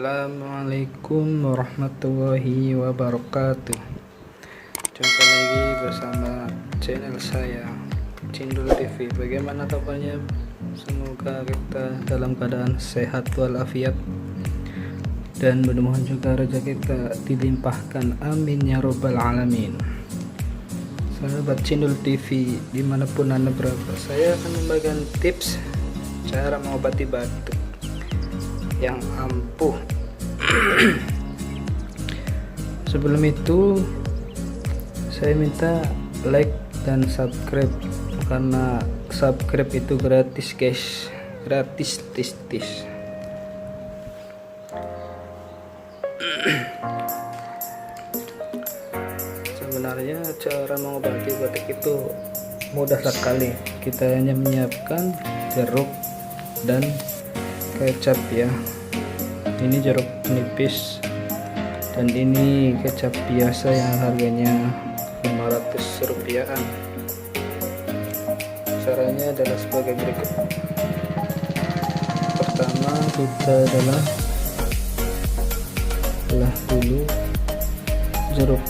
Assalamualaikum warahmatullahi wabarakatuh. Jumpa lagi bersama channel saya Cindul TV. Bagaimana kabarnya? Semoga kita dalam keadaan sehat walafiat, dan mudah-mudahan juga rezeki kita dilimpahkan, amin ya robbal alamin. Sahabat Cindul TV dimanapun anda berada, saya akan membagikan tips cara mengobati batuk yang ampuh. Sebelum itu saya minta like dan subscribe, karena subscribe itu gratis guys, gratis tis. Sebenarnya cara mengobati batuk itu mudah sekali. Kita hanya menyiapkan jeruk dan kecap ya. Ini jeruk nipis dan ini kecap biasa yang harganya 500 rupiahan. Caranya adalah sebagai berikut. Pertama, kita belah dulu jeruk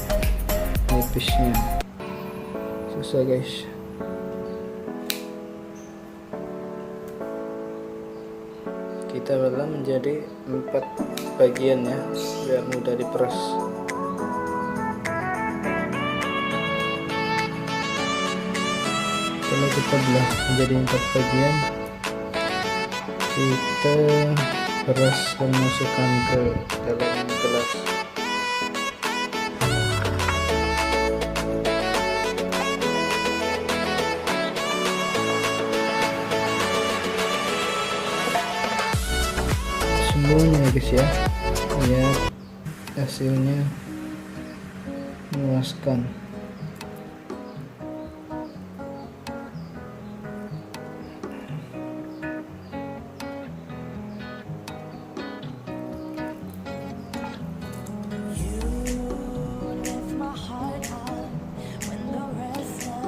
nipisnya. Susah guys. Kita belah menjadi 4 bagian ya, biar mudah diperas. Kalau kita belah menjadi 4 bagian, kita peras dan masukkan ke dalam gelas. Semuanya guys ya, lihat hasilnya memuaskan.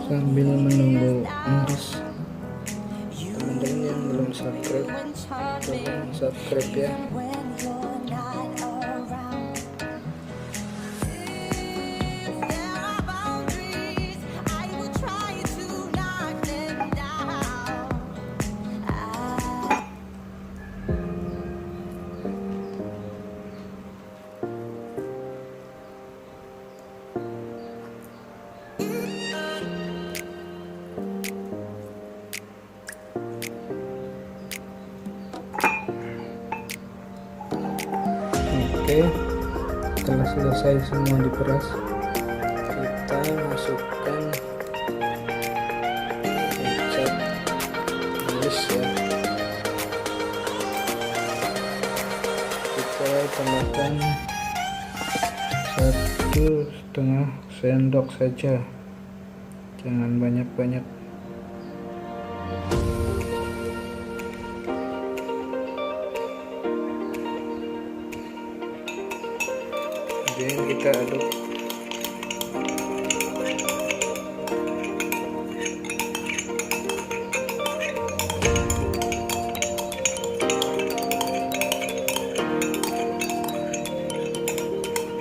Sambil menunggu meres, teman-teman yang belum subscribe, tolong subscribe ya. Oke, setelah selesai semua diperas, kita masukkan kecap manis ya. Kita tambahkan 1,5 sendok saja, jangan banyak-banyak. Kemudian kita aduk.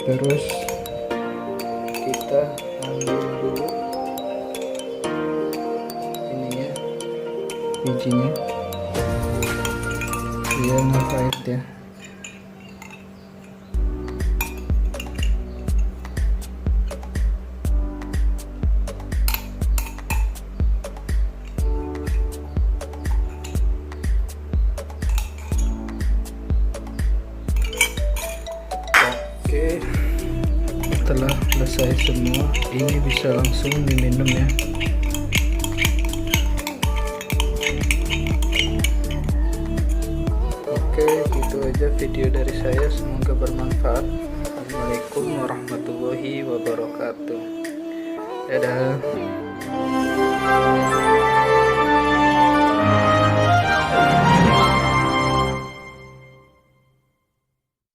Terus kita ambil dulu ininya, bijinya, dia nggak pahit ya. Oke, setelah selesai semua, ini bisa langsung diminum ya. Oke, gitu aja video dari saya, semoga bermanfaat. Assalamualaikum warahmatullahi wabarakatuh. Dadah.